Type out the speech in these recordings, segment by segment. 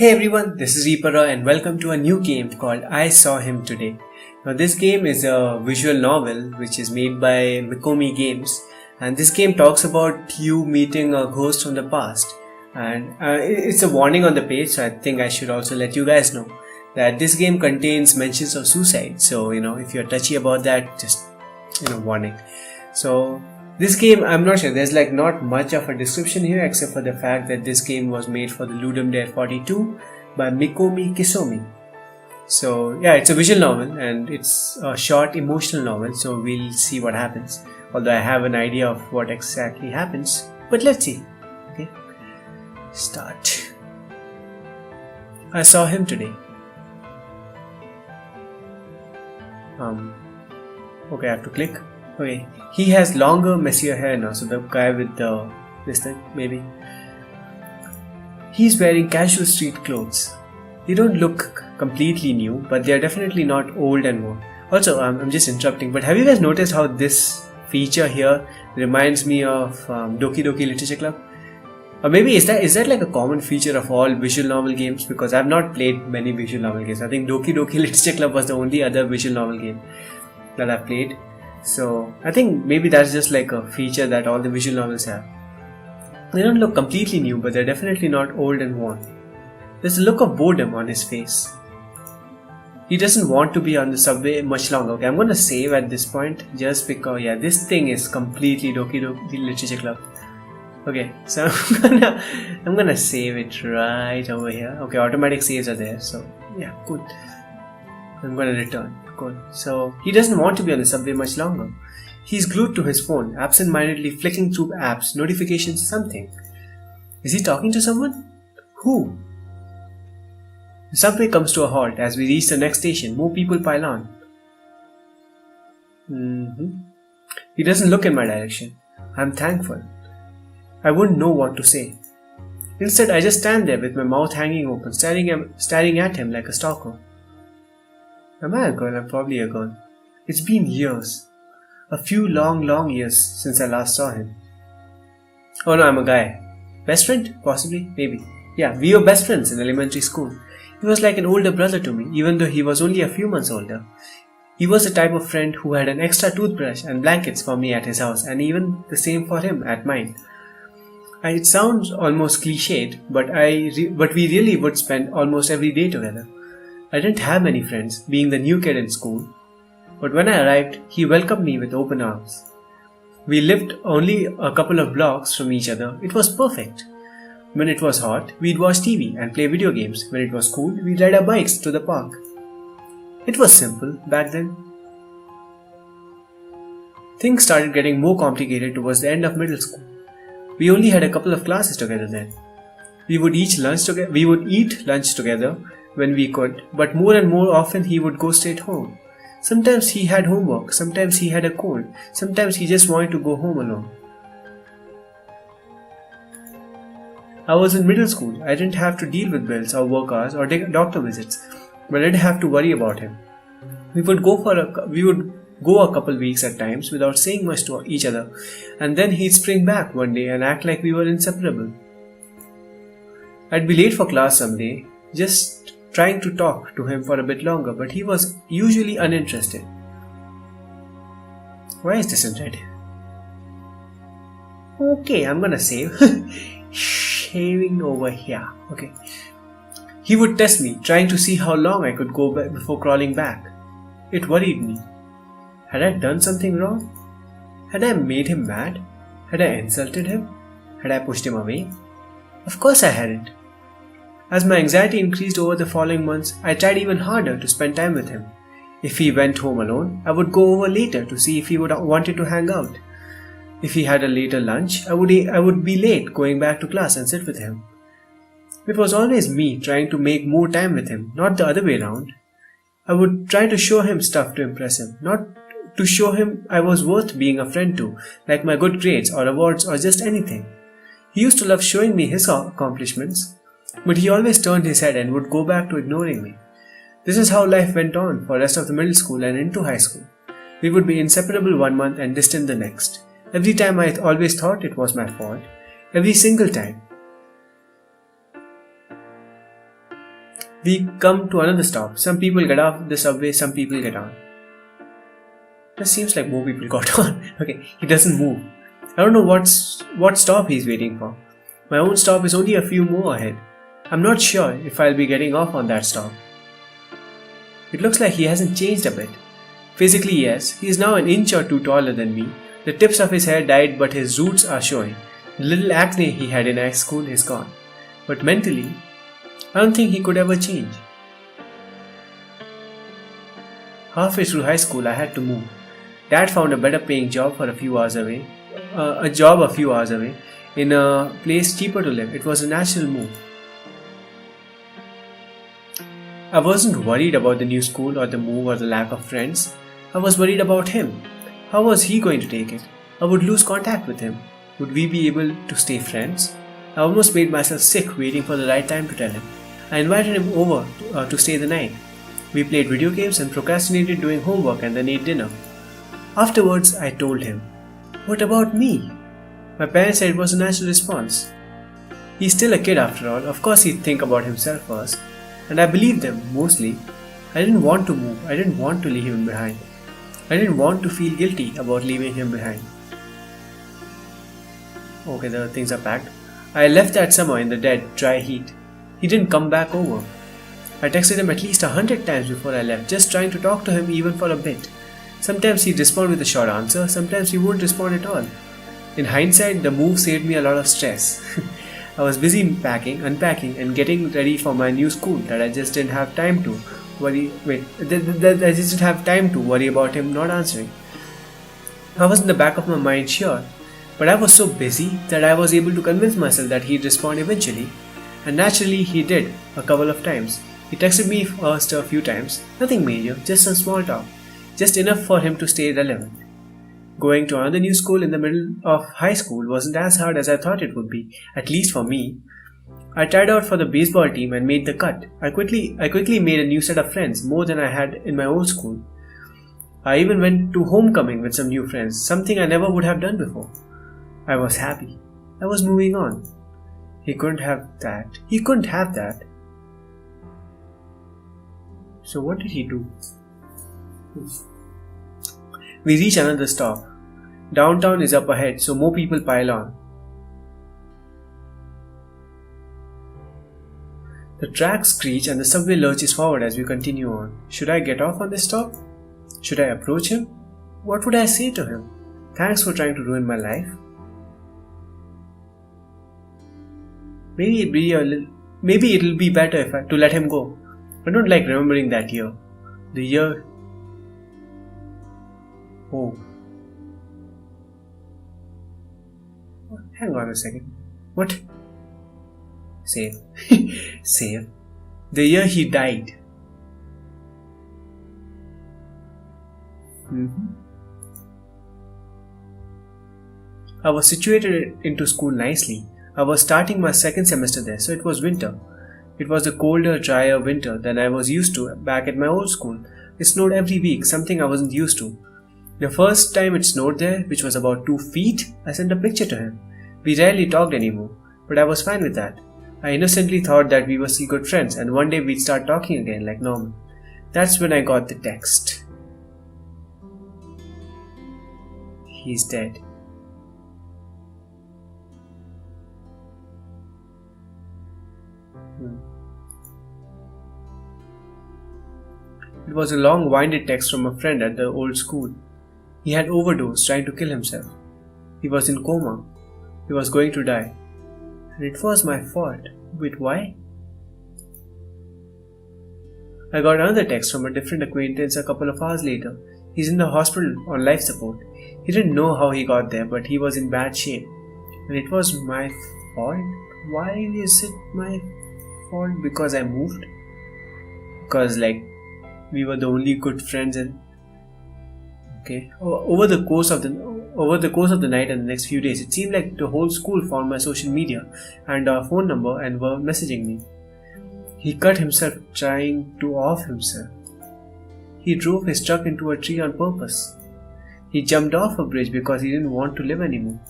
Hey everyone, this is ReaperRoy and welcome to a new game called I Saw Him Today. Now this game is a visual novel which is made by Mikomi Games, and this game talks about you meeting a ghost from the past, and it's a warning on the page, so I think I should also let you guys know that this game contains mentions of suicide. So if you're touchy about that, just warning. So this game, I'm not sure, there's not much of a description here except for the fact that this game was made for the Ludum Dare 42 by Mikomi Games. So yeah, it's a visual novel and it's a short emotional novel, so we'll see what happens. Although I have an idea of what exactly happens, but let's see. Okay, start. I saw him today. Okay, I have to click. Okay, he has longer, messier hair now, so the guy with this thing, maybe. He's wearing casual street clothes. They don't look completely new, but they are definitely not old and worn. Also, I'm just interrupting, but have you guys noticed how this feature here reminds me of Doki Doki Literature Club? Or maybe is that like a common feature of all visual novel games? Because I've not played many visual novel games. I think Doki Doki Literature Club was the only other visual novel game that I've played. So I think maybe that's just like a feature that all the visual novels have. They don't look completely new, but they're definitely not old and worn. There's a look of boredom on his face. He doesn't want to be on the subway much longer. Okay, I'm gonna save at this point just because this thing is completely Doki Doki Literature Club. Okay, so I'm gonna save it right over here. Okay, automatic saves are there, so yeah, good. I'm gonna return. Cool. So he doesn't want to be on the subway much longer. He's glued to his phone, absent-mindedly flicking through apps, notifications, something. Is he talking to someone? Who? The subway comes to a halt as we reach the next station. More people pile on. He doesn't look in my direction. I'm thankful. I wouldn't know what to say. Instead, I just stand there with my mouth hanging open, staring at him like a stalker. Am I a girl? I'm probably a girl. It's been years. A few long years since I last saw him. Oh no, I'm a guy. Best friend? Possibly? Maybe. Yeah, we were best friends in elementary school. He was like an older brother to me, even though he was only a few months older. He was the type of friend who had an extra toothbrush and blankets for me at his house, and even the same for him at mine. It sounds almost cliched, but we really would spend almost every day together. I didn't have many friends, being the new kid in school, but when I arrived, he welcomed me with open arms. We lived only a couple of blocks from each other. It was perfect. When it was hot, we'd watch TV and play video games. When it was cool, we'd ride our bikes to the park. It was simple back then. Things started getting more complicated towards the end of middle school. We only had a couple of classes together then. We would eat lunch together when we could, but more and more often he would go straight home. Sometimes he had homework, sometimes he had a cold, sometimes he just wanted to go home alone. I was in middle school. I didn't have to deal with bills or work hours or doctor visits, but I didn't have to worry about him. We would go a couple weeks at times without saying much to each other, and then he'd spring back one day and act like we were inseparable. I'd be late for class someday, just trying to talk to him for a bit longer, but he was usually uninterested. Why is this in red? Okay, I'm gonna save. Shaving over here. Okay. He would test me, trying to see how long I could go before crawling back. It worried me. Had I done something wrong? Had I made him mad? Had I insulted him? Had I pushed him away? Of course I hadn't. As my anxiety increased over the following months, I tried even harder to spend time with him. If he went home alone, I would go over later to see if he wanted to hang out. If he had a later lunch, I would be late going back to class and sit with him. It was always me trying to make more time with him, not the other way around. I would try to show him stuff to impress him, not to show him I was worth being a friend to, like my good grades or awards or just anything. He used to love showing me his accomplishments, but he always turned his head and would go back to ignoring me. This is how life went on for the rest of the middle school and into high school. We would be inseparable one month and distant the next. Every time I always thought it was my fault. Every single time. We come to another stop. Some people get off the subway, some people get on. It seems like more people got on. Okay, he doesn't move. I don't know what stop he's waiting for. My own stop is only a few more ahead. I'm not sure if I'll be getting off on that stop. It looks like he hasn't changed a bit. Physically, yes, he is now an inch or two taller than me. The tips of his hair died, but his roots are showing. The little acne he had in high school is gone. But mentally, I don't think he could ever change. Halfway through high school, I had to move. Dad found a better paying job for a few hours away. In a place cheaper to live. It was a natural move. I wasn't worried about the new school or the move or the lack of friends. I was worried about him. How was he going to take it? I would lose contact with him. Would we be able to stay friends? I almost made myself sick waiting for the right time to tell him. I invited him over to stay the night. We played video games and procrastinated doing homework and then ate dinner. Afterwards, I told him, "What about me?" My parents said it was a natural response. He's still a kid after all. Of course he'd think about himself first. And I believed them, mostly. I didn't want to move. I didn't want to leave him behind. I didn't want to feel guilty about leaving him behind. Okay, the things are packed. I left that summer in the dead, dry heat. He didn't come back over. I texted him at least 100 times before I left, just trying to talk to him even for a bit. Sometimes he'd respond with a short answer, sometimes he wouldn't respond at all. In hindsight, the move saved me a lot of stress. I was busy unpacking and getting ready for my new school that I just didn't have time to worry about him not answering. I was in the back of my mind, sure, but I was so busy that I was able to convince myself that he'd respond eventually. And naturally he did, a couple of times. He texted me first a few times, nothing major, just some small talk, just enough for him to stay relevant. Going to another new school in the middle of high school wasn't as hard as I thought it would be, at least for me. I tried out for the baseball team and made the cut. I quickly made a new set of friends, more than I had in my old school. I even went to homecoming with some new friends, something I never would have done before. I was happy. I was moving on. He couldn't have that. He couldn't have that. So what did he do? We reach another stop. Downtown is up ahead, so more people pile on. The tracks screech and the subway lurches forward as we continue on. Should I get off on this stop? Should I approach him? What would I say to him? Thanks for trying to ruin my life. Maybe it'll be better to let him go. I don't like remembering that year. The year. Oh. Hang on a second. What? Save. Save. The year he died. I was situated into school nicely. I was starting my second semester there, so it was winter. It was a colder, drier winter than I was used to back at my old school. It snowed every week, something I wasn't used to. The first time it snowed there, which was about 2 feet, I sent a picture to him. We rarely talked anymore, but I was fine with that. I innocently thought that we were still good friends and one day we'd start talking again like normal. That's when I got the text. He's dead. It was a long winded text from a friend at the old school. He had overdosed trying to kill himself. He was in coma. He was going to die. And it was my fault. Wait, why? I got another text from a different acquaintance a couple of hours later. He's in the hospital on life support. He didn't know how he got there, but he was in bad shape. And it was my fault? Why is it my fault? Because I moved? Because we were the only good friends and okay. Over the course of the night and the next few days, it seemed like the whole school found my social media and our phone number and were messaging me. He cut himself trying to off himself. He drove his truck into a tree on purpose. He jumped off a bridge because he didn't want to live anymore.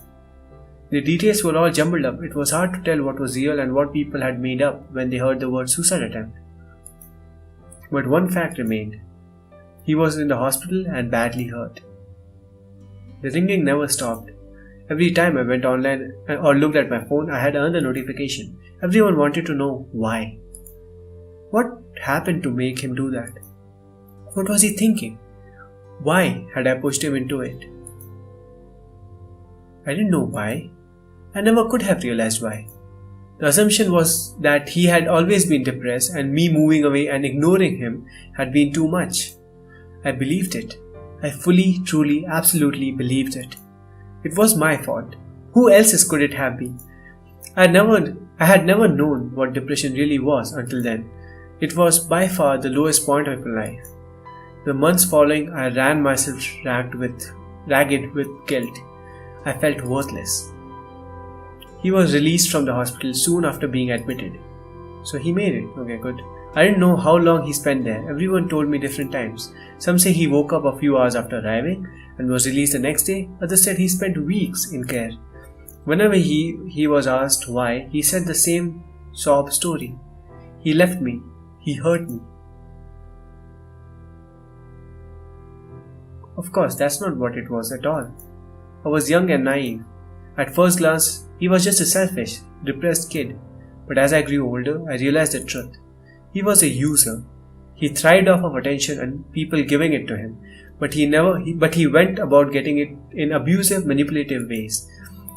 The details were all jumbled up. It was hard to tell what was real and what people had made up when they heard the word suicide attempt. But one fact remained. He was in the hospital and badly hurt. The ringing never stopped. Every time I went online or looked at my phone, I had another notification. Everyone wanted to know why. What happened to make him do that? What was he thinking? Why had I pushed him into it? I didn't know why. I never could have realized why. The assumption was that he had always been depressed and me moving away and ignoring him had been too much. I believed it. I fully, truly, absolutely believed it. It was my fault. Who else's could it have been? I had never known what depression really was until then. It was by far the lowest point of my life. The months following, I ran myself ragged with guilt. I felt worthless. He was released from the hospital soon after being admitted. So he made it. Okay, good. I didn't know how long he spent there. Everyone told me different times. Some say he woke up a few hours after arriving and was released the next day. Others said he spent weeks in care. Whenever he was asked why, he said the same sob story. He left me. He hurt me. Of course, that's not what it was at all. I was young and naive. At first glance, he was just a selfish, depressed kid. But as I grew older, I realized the truth. He was a user. He thrived off of attention and people giving it to him. But he went about getting it in abusive, manipulative ways.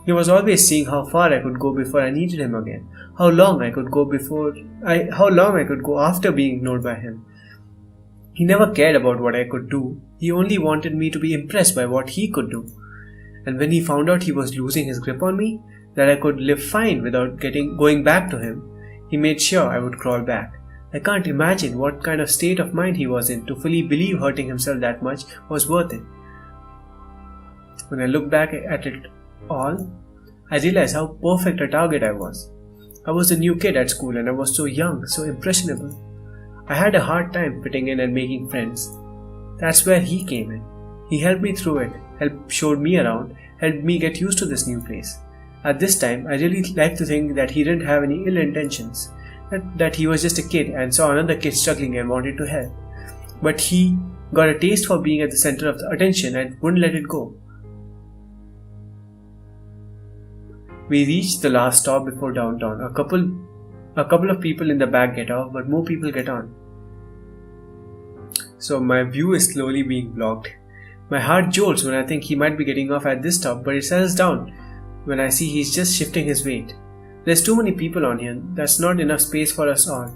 He was always seeing how far I could go before I needed him again. How long I could go after being ignored by him. He never cared about what I could do. He only wanted me to be impressed by what he could do. And when he found out he was losing his grip on me, that I could live fine without going back to him, he made sure I would crawl back. I can't imagine what kind of state of mind he was in to fully believe hurting himself that much was worth it. When I look back at it all, I realize how perfect a target I was. I was a new kid at school and I was so young, so impressionable. I had a hard time fitting in and making friends. That's where he came in. He helped me through it, showed me around, helped me get used to this new place. At this time, I really like to think that he didn't have any ill intentions, that he was just a kid and saw another kid struggling and wanted to help. But he got a taste for being at the center of the attention and wouldn't let it go. We reached the last stop before downtown. A couple of people in the back get off, but more people get on. So my view is slowly being blocked. My heart jolts when I think he might be getting off at this stop, but it settles down when I see he's just shifting his weight. There's too many people on here. That's not enough space for us all.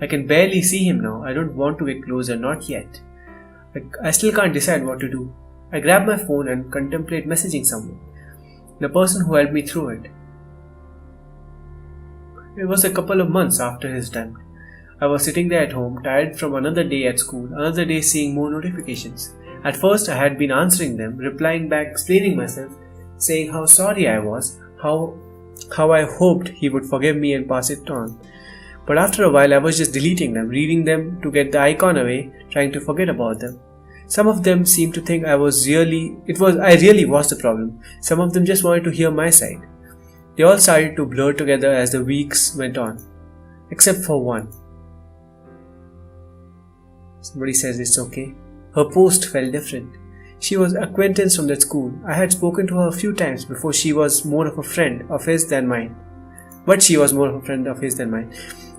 I can barely see him now. I don't want to get closer, not yet. I still can't decide what to do. I grab my phone and contemplate messaging someone. The person who helped me through it. It was a couple of months after his death. I was sitting there at home, tired from another day at school, another day seeing more notifications. At first I had been answering them, replying back, explaining myself, saying how sorry I was, how I hoped he would forgive me and pass it on. But after a while I was just deleting them, reading them to get the icon away, trying to forget about them. Some of them seemed to think I really was the problem. Some of them just wanted to hear my side. They all started to blur together as the weeks went on. Except for one. Somebody says it's okay. Her post felt different. She was an acquaintance from that school. I had spoken to her a few times before. She was more of a friend of his than mine.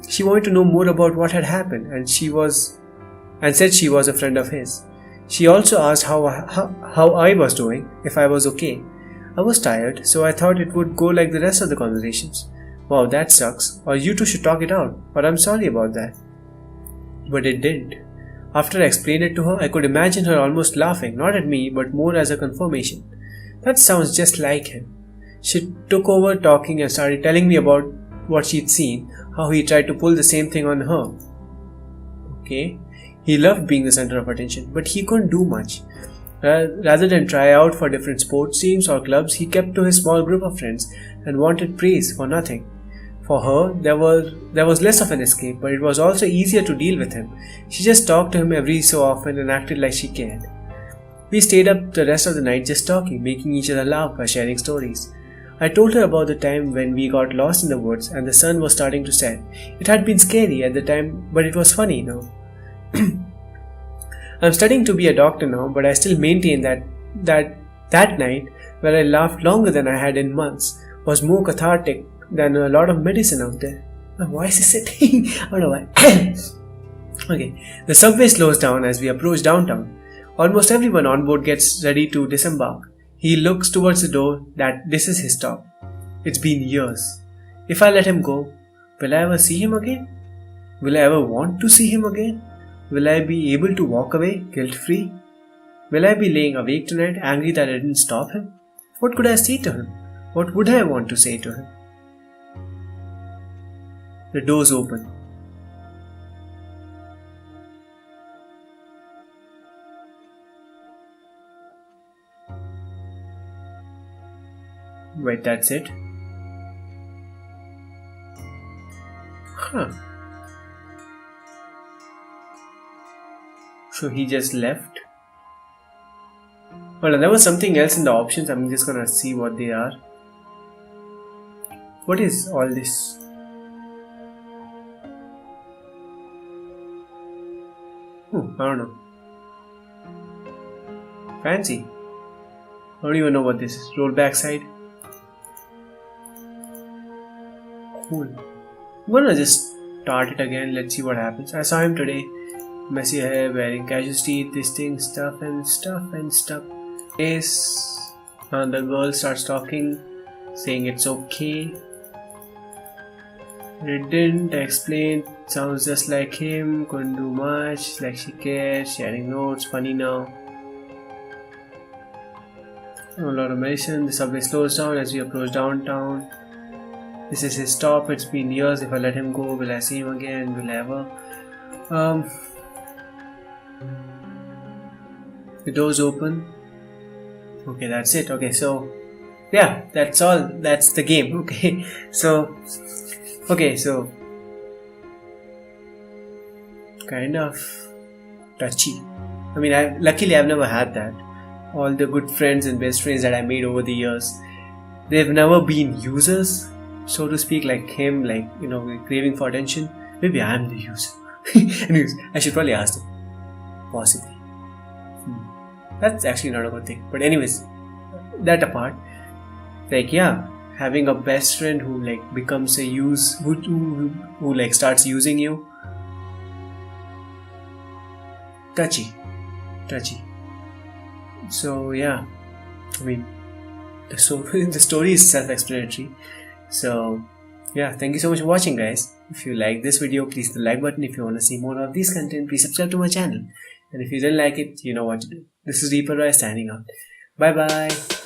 She wanted to know more about what had happened and said she was a friend of his. She also asked how I was doing, if I was okay. I was tired, so I thought it would go like the rest of the conversations. Wow, that sucks. Or you two should talk it out. Or I'm sorry about that. But it didn't. After I explained it to her, I could imagine her almost laughing, not at me, but more as a confirmation. That sounds just like him. She took over talking and started telling me about what she'd seen, how he tried to pull the same thing on her. Okay. He loved being the center of attention, but he couldn't do much. Rather than try out for different sports teams or clubs, he kept to his small group of friends and wanted praise for nothing. For her, there was less of an escape, but it was also easier to deal with him. She just talked to him every so often and acted like she cared. We stayed up the rest of the night just talking, making each other laugh by sharing stories. I told her about the time when we got lost in the woods and the sun was starting to set. It had been scary at the time, but it was funny now. I'm studying to be a doctor now, but I still maintain that night, where I laughed longer than I had in months, was more cathartic than a lot of medicine out there. My voice is sitting. I don't know why. Okay, the subway slows down as we approach downtown. Almost everyone on board gets ready to disembark. He looks towards the door that this is his stop. It's been years. If I let him go, will I ever see him again? Will I ever want to see him again? Will I be able to walk away guilt-free? Will I be laying awake tonight angry that I didn't stop him? What could I say to him? What would I want to say to him? The doors open. Wait, that's it? Huh. So he just left? Well, there was something else in the options. I'm just gonna see what they are. What is all this? I don't know. Fancy. I don't even know what this is. Roll back side. Cool. I'm gonna just start it again. Let's see what happens. I saw him today. Messy hair, wearing casual teeth, this thing, stuff. Yes. And the girl starts talking, saying it's okay. It didn't explain. Sounds just like him. Couldn't do much. Like she cares. Sharing notes. Funny now. A lot of medicine. The subway slows down as we approach downtown. This is his stop. It's been years. If I let him go, will I see him again? Will I ever? The doors open. Okay, that's it. Okay, so yeah, that's all. That's the game. Okay, so kind of touchy. I mean, luckily I've never had that. All the good friends and best friends that I made over the years, they've never been users, so to speak, like him, like, you know, craving for attention. Maybe I'm the user. Anyways, I should probably ask them. Possibly. That's actually not a good thing. But anyways, that apart, like, yeah, having a best friend who like becomes a who like starts using you. Touchy. So yeah, I mean, the story is self-explanatory. So yeah, thank you so much for watching, guys. If you like this video, please hit the like button. If you want to see more of this content, please subscribe to my channel. And if you didn't like it, you know what to do. This is ReaperRoy signing out. Bye bye.